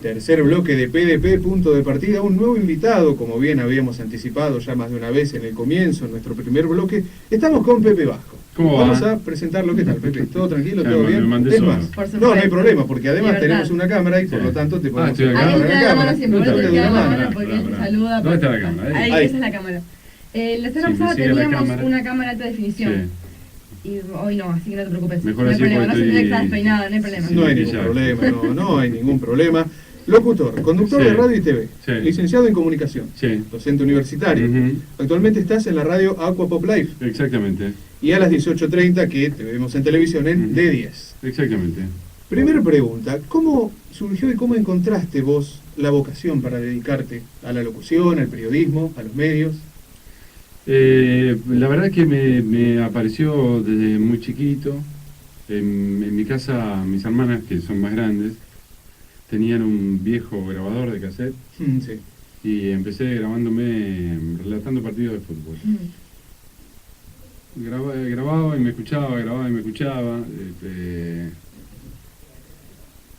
Tercer bloque de PDP, punto de partida, un nuevo invitado, como bien habíamos anticipado ya más de una vez en el comienzo, en nuestro primer bloque. Estamos con Pepe Vasco. ¿Cómo va? Vamos a presentarlo. ¿Qué tal, Pepe? ¿Todo tranquilo? Ya, ¿Todo me bien? mandé Es solo. más, no hay problema, porque además Libertad. tenemos una cámara y por Sí. lo tanto te podemos estoy acá. Ahí saludar está a la la cámara cámara. siempre, No por te eso doy queda la la mano. cámara porque Pará, él te pará. saluda. ¿Dónde está la cámara? Ahí, Ahí. esa es la cámara. La semana Sí, pasada me sigue la teníamos cámara. una cámara alta definición. Sí. Y hoy no, así que no te preocupes. Mejor no hay así problema, porque no se tiene que estar estoy- despeinado, no hay problema. Sí. No hay ningún ya. problema, no hay ningún problema. Locutor, conductor Sí. de radio y TV, Sí. licenciado en comunicación, Sí. docente universitario. Ujú. Actualmente estás en la radio Aqua Pop Live Exactamente. y a las 18:30 que te vemos en televisión en Ujú. D10. Exactamente. Primera pregunta, ¿cómo surgió y cómo encontraste vos la vocación para dedicarte a la locución, al periodismo, a los medios? La verdad es que me apareció desde muy chiquito. En mi casa, mis hermanas, que son más grandes, tenían un viejo grabador de cassette Sí. y empecé grabándome, relatando partidos de fútbol. Grababa y me escuchaba, grababa y me escuchaba.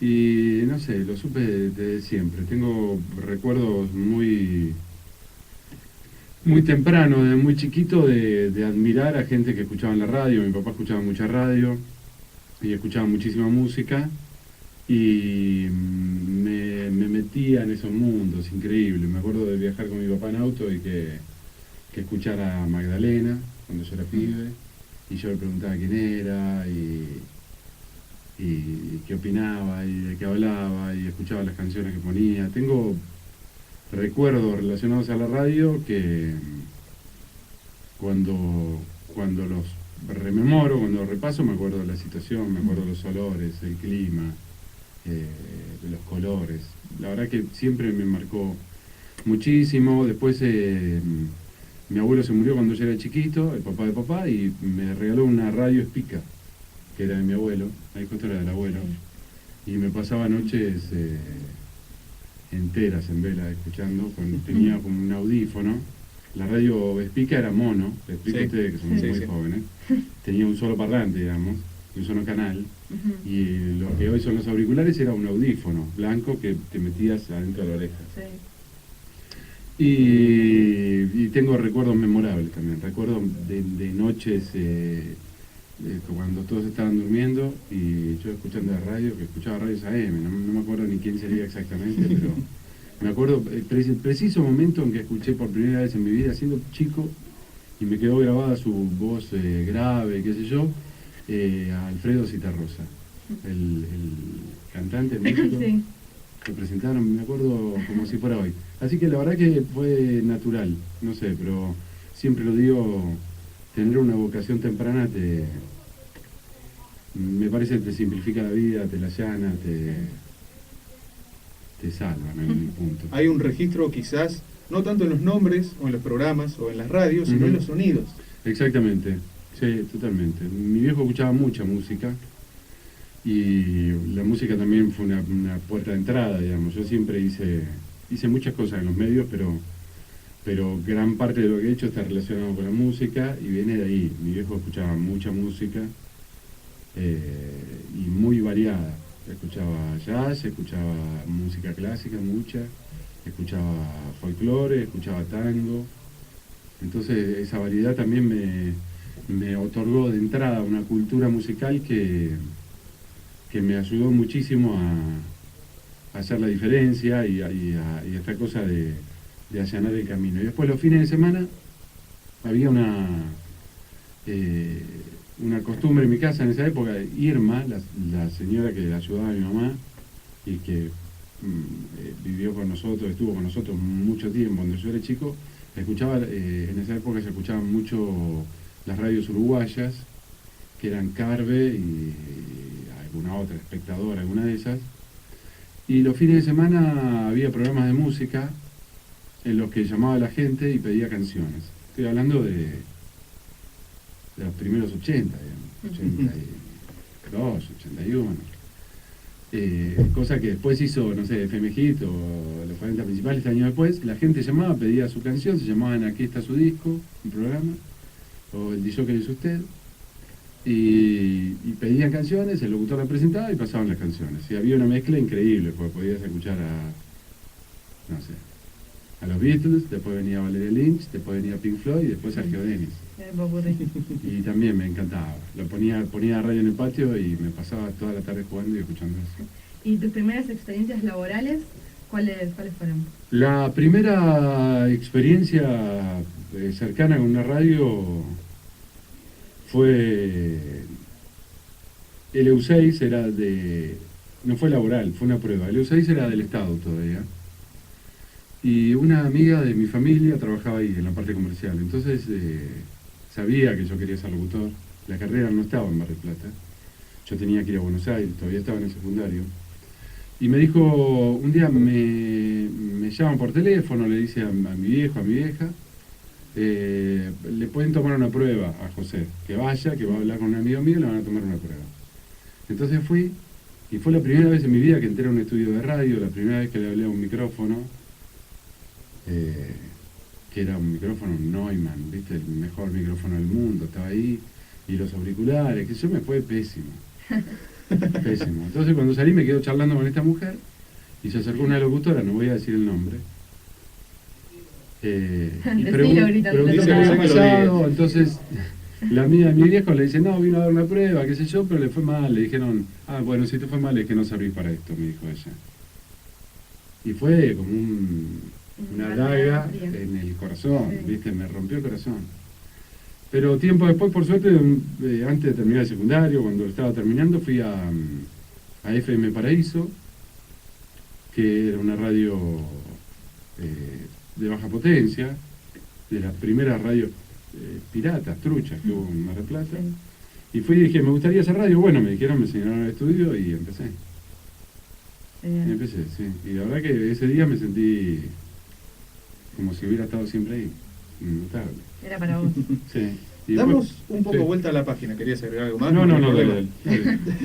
Y no sé, lo supe desde siempre. Tengo recuerdos muy temprano, desde muy chiquito, de admirar a gente que escuchaba en la radio. Mi papá escuchaba mucha radio y escuchaba muchísima música. Y me metía en esos mundos, increíble. Me acuerdo de viajar con mi papá en auto y que escuchara a Magdalena cuando yo era pibe. Y yo le preguntaba quién era y qué opinaba y de qué hablaba y escuchaba las canciones que ponía. Tengo recuerdos relacionados a la radio que cuando los rememoro, cuando los repaso, me acuerdo de la situación, me acuerdo de los olores, el clima, de los colores. La verdad que siempre me marcó muchísimo. Después mi abuelo se murió cuando yo era chiquito, el papá de papá, y me regaló una radio Spica, que era de mi abuelo, ahí justo era del abuelo, y me pasaba noches enteras en vela escuchando, tenía como un audífono. La radio Spica era mono, les explico Sí. a ustedes que son Sí, muy sí. jóvenes, tenía un solo parlante, digamos, y un solo canal, y lo que hoy son los auriculares era un audífono blanco que te metías adentro de la oreja. Y tengo recuerdos memorables también, recuerdos de noches cuando todos estaban durmiendo y yo escuchando la radio, que escuchaba radios AM, no me acuerdo ni quién sería exactamente, pero me acuerdo el preciso momento en que escuché por primera vez en mi vida, siendo chico, y me quedó grabada su voz grave, qué sé yo, a Alfredo Citarrosa, el cantante, el músico. Sí. Que presentaron, me acuerdo como si fuera hoy. Así que la verdad que fue natural, no sé, pero siempre lo digo, tener una vocación temprana me parece que te simplifica la vida, te la allana, te salva en algún punto. Hay un registro quizás, no tanto en los nombres o en los programas o en las radios, sino en los sonidos. Exactamente, sí, totalmente. Mi viejo escuchaba mucha música y la música también fue una puerta de entrada, digamos. Yo siempre hice muchas cosas en los medios, pero gran parte de lo que he hecho está relacionado con la música y viene de ahí. Mi viejo escuchaba mucha música y muy variada. Escuchaba jazz, escuchaba música clásica, mucha, escuchaba folclore, escuchaba tango. Entonces esa variedad también me otorgó de entrada una cultura musical que me ayudó muchísimo a hacer la diferencia y a esta cosa de allanar el camino. Y después los fines de semana había una costumbre en mi casa en esa época. Irma, la señora que ayudaba a mi mamá y que vivió con nosotros, estuvo con nosotros mucho tiempo cuando yo era chico, escuchaba, en esa época se escuchaban mucho las radios uruguayas, que eran Carve y alguna otra, Espectador, alguna de esas. Y los fines de semana había programas de música en los que llamaba a la gente y pedía canciones. Estoy hablando de los primeros 80, digamos, 82, 81. Cosa que después hizo, no sé, FM Hit o los 40 principales años después. La gente llamaba, pedía su canción, se llamaban Aquí está su disco, un programa, o El DJ es usted. y pedían canciones, el locutor la presentaba y pasaban las canciones. Y había una mezcla increíble, porque podías escuchar no sé, a los Beatles, después venía Valeria Lynch, después venía Pink Floyd y después Sergio Denis. Y también me encantaba. Lo ponía radio en el patio y me pasaba toda la tarde jugando y escuchando eso. ¿Y tus primeras experiencias laborales, cuáles fueron? La primera experiencia cercana con una radio fue el EU6, no fue laboral, fue una prueba. El EU6 era del Estado todavía. Y una amiga de mi familia trabajaba ahí, en la parte comercial. Entonces sabía que yo quería ser locutor. La carrera no estaba en Mar del Plata. Yo tenía que ir a Buenos Aires, todavía estaba en el secundario. Y me dijo, un día me llaman por teléfono, le dice a mi viejo, a mi vieja, le pueden tomar una prueba a José, que vaya, que va a hablar con un amigo mío y le van a tomar una prueba. Entonces fui, y fue la primera vez en mi vida que entré a un estudio de radio, la primera vez que le hablé a un micrófono, que era un micrófono Neumann, ¿viste? El mejor micrófono del mundo, estaba ahí, y los auriculares, que eso me fue pésimo. Pésimo. Entonces cuando salí me quedo charlando con esta mujer y se acercó una locutora, no voy a decir el nombre. Y preguntó qué había pasado. Entonces la amiga de mi viejo le dice, no, vino a dar una prueba, qué sé yo, pero le fue mal. Le dijeron, bueno, si te fue mal es que no servís para esto, me dijo ella. Y fue como una daga en el corazón, ¿viste? Me rompió el corazón. Pero tiempo después, por suerte, antes de terminar el secundario, cuando estaba terminando, fui a FM Paraíso, que era una radio de baja potencia, de las primeras radios piratas, truchas que hubo en Mar del Plata. Y fui y dije, me gustaría hacer radio. Bueno, me dijeron, me enseñaron al estudio y empecé. Y empecé, sí. Y la verdad que ese día me sentí como si hubiera estado siempre ahí. Notable. Era para vos. Sí. Damos un poco vuelta a la página. ¿Querías agregar algo más? No, dale.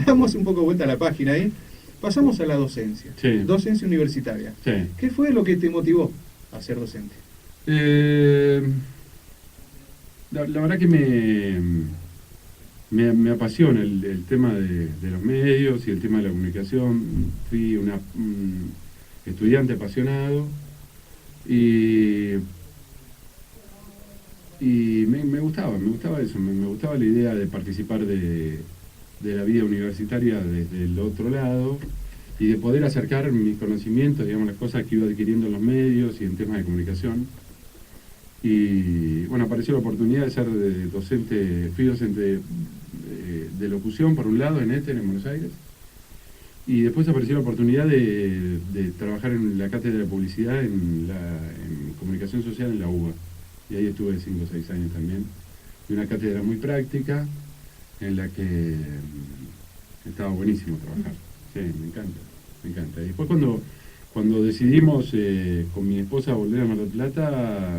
Damos un poco vuelta a la página ahí. Pasamos a la docencia. Sí. Docencia universitaria. Sí. ¿Qué fue lo que te motivó a ser docente? La verdad que me apasiona el tema de los medios y el tema de la comunicación. Fui un estudiante apasionado y me gustaba eso, me gustaba la idea de participar de la vida universitaria desde el otro lado y de poder acercar mis conocimientos, digamos, las cosas que iba adquiriendo en los medios y en temas de comunicación. Y bueno, apareció la oportunidad de ser docente, fui docente de locución por un lado en ETER, en Buenos Aires, y después apareció la oportunidad de trabajar en la cátedra de publicidad en comunicación social en la UBA. Y ahí estuve 5 o 6 años también. Y una cátedra muy práctica en la que estaba buenísimo trabajar. Sí, me encanta. Y después cuando decidimos con mi esposa volver a Mar del Plata,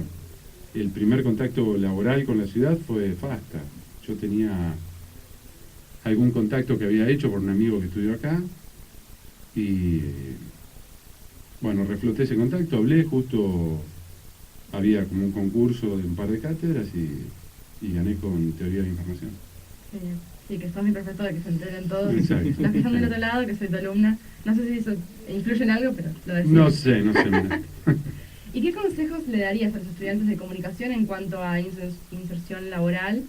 el primer contacto laboral con la ciudad fue FASTA. Yo tenía algún contacto que había hecho por un amigo que estudió acá y bueno, refloté ese contacto, hablé, justo había como un concurso de un par de cátedras y gané con teoría de información. Sí, que sos mi profesor, que se enteren todos. Exacto. Los que están del otro lado, que soy tu alumna. No sé si eso influye en algo, pero lo decís. No sé. Mira. ¿Y qué consejos le darías a los estudiantes de comunicación en cuanto a inserción laboral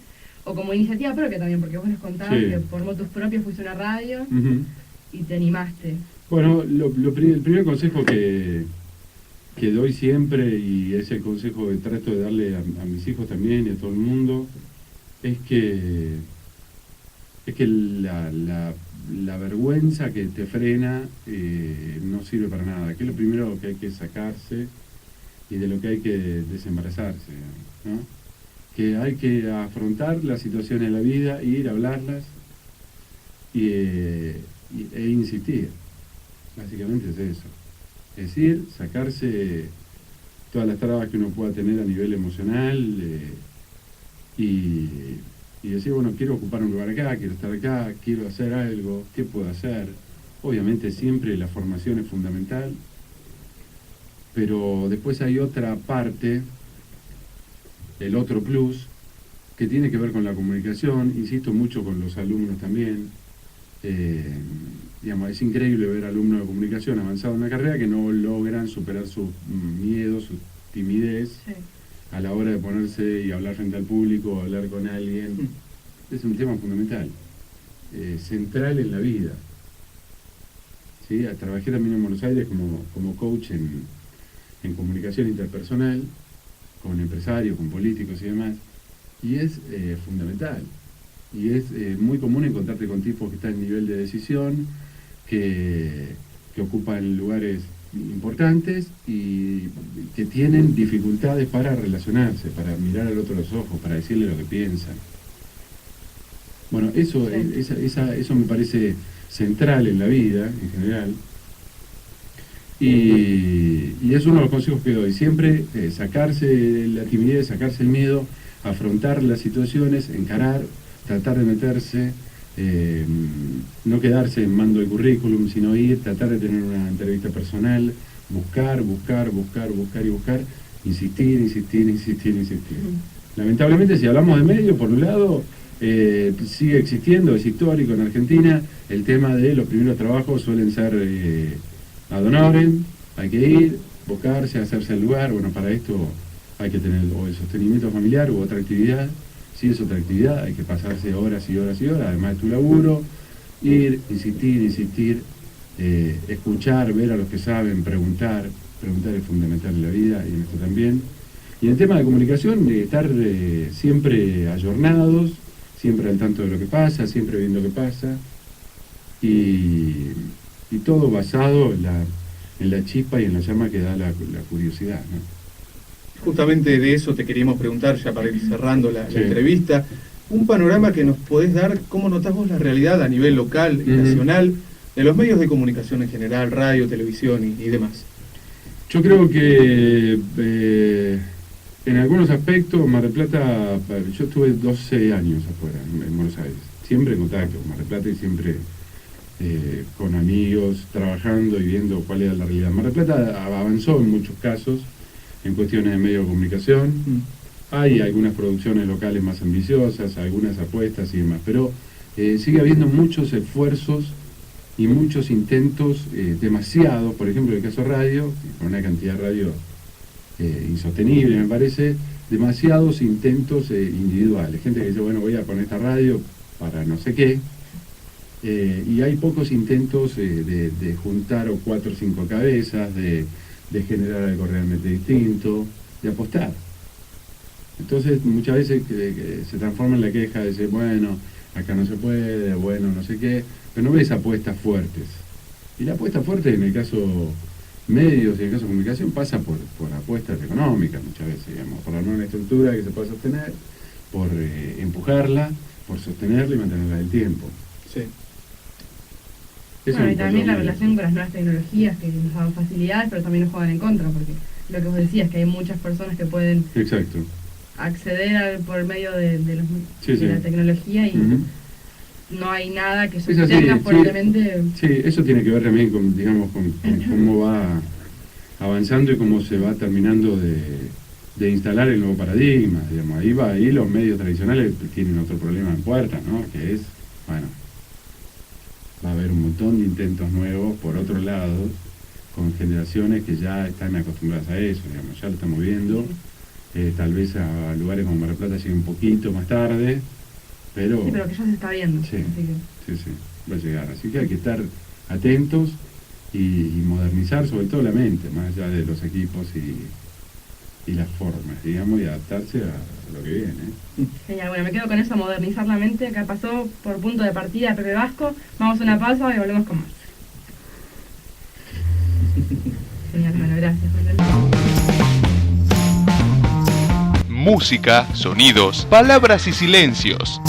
o como iniciativa propia también? Porque vos nos contabas que por motus propios fuiste a una radio y te animaste. Bueno, el primer consejo que doy siempre, y es el consejo que trato de darle a mis hijos también y a todo el mundo, es que la vergüenza que te frena no sirve para nada, que es lo primero que hay que sacarse y de lo que hay que desembarazarse, ¿no? Que hay que afrontar las situaciones de la vida, ir a hablarlas e insistir. Básicamente es eso. Es decir, sacarse todas las trabas que uno pueda tener a nivel emocional y decir, bueno, quiero ocupar un lugar acá, quiero estar acá, quiero hacer algo, ¿qué puedo hacer? Obviamente siempre la formación es fundamental, pero después hay otra parte, el otro plus, que tiene que ver con la comunicación, insisto mucho con los alumnos también. Digamos, es increíble ver alumnos de comunicación avanzados en la carrera que no logran superar sus miedos, su timidez, sí, a la hora de ponerse y hablar frente al público, hablar con alguien. Es un tema fundamental, central en la vida. ¿Sí? Trabajé también en Buenos Aires como coach en comunicación interpersonal, con empresarios, con políticos y demás, y es fundamental. Y es muy común encontrarte con tipos que están en nivel de decisión, que ocupan lugares importantes y que tienen dificultades para relacionarse, para mirar al otro a los ojos, para decirle lo que piensan. Bueno, eso, sí, eso me parece central en la vida, en general. Y es uno de los consejos que doy. Siempre sacarse la timidez, sacarse el miedo, afrontar las situaciones, encarar, tratar de meterse, no quedarse en mando de currículum, sino ir, tratar de tener una entrevista personal, buscar, insistir. Lamentablemente, si hablamos de medios, por un lado, sigue existiendo, es histórico en Argentina, el tema de los primeros trabajos suelen ser ad honorem, hay que ir, buscarse, hacerse el lugar. Bueno, para esto hay que tener o el sostenimiento familiar u otra actividad. Si es otra actividad, hay que pasarse horas y horas y horas, además de tu laburo, ir, insistir, escuchar, ver a los que saben, preguntar es fundamental en la vida y en esto también. Y en el tema de comunicación, estar siempre ayornados, siempre al tanto de lo que pasa, siempre viendo qué pasa, y todo basado en la chispa y en la llama que da la curiosidad, ¿no? Justamente de eso te queríamos preguntar, ya para ir cerrando la entrevista, un panorama que nos podés dar, cómo notás vos la realidad a nivel local y nacional, de los medios de comunicación en general, radio, televisión y demás. Yo creo que en algunos aspectos, Mar del Plata, yo estuve 12 años afuera, en Buenos Aires, siempre en contacto con Mar del Plata y siempre con amigos, trabajando y viendo cuál era la realidad. Mar del Plata avanzó en muchos casos, en cuestiones de medios de comunicación. Hay algunas producciones locales más ambiciosas, algunas apuestas y demás, pero sigue habiendo muchos esfuerzos y muchos intentos, demasiados, por ejemplo, en el caso radio, con una cantidad de radio insostenible, me parece, demasiados intentos individuales. Gente que dice, bueno, voy a poner esta radio para no sé qué, y hay pocos intentos de juntar 4 o 5 cabezas, de generar algo realmente distinto, de apostar. Entonces muchas veces se transforma en la queja de decir, bueno, acá no se puede, bueno, no sé qué, pero no ves apuestas fuertes. Y la apuesta fuerte en el caso medios y en el caso de comunicación pasa por apuestas económicas muchas veces, digamos, por armar una estructura que se pueda sostener, por empujarla, por sostenerla y mantenerla en el tiempo. Sí. Bueno, y también la relación con las nuevas tecnologías que nos dan facilidades, pero también nos juegan en contra, porque lo que vos decías, que hay muchas personas que pueden acceder por medio de la tecnología y no hay nada que sostenga fuertemente. Sí, eso tiene que ver también con, digamos, con cómo va avanzando y cómo se va terminando de instalar el nuevo paradigma, digamos. Ahí los medios tradicionales tienen otro problema en puerta, ¿no? Que es, bueno, va a haber un montón de intentos nuevos por otro lado, con generaciones que ya están acostumbradas a eso, digamos, ya lo estamos viendo. Tal vez a lugares como Mar del Plata llegue un poquito más tarde, pero... Sí, pero que ya se está viendo. Sí, va a llegar. Así que hay que estar atentos y modernizar sobre todo la mente, más allá de los equipos y las formas, digamos, y adaptarse a lo que viene. Genial, bueno, me quedo con eso, modernizar la mente. Acá pasó por punto de partida Pepe Vasco. Vamos a una pausa y volvemos con más. Genial, bueno, gracias. Música, sonidos, palabras y silencios.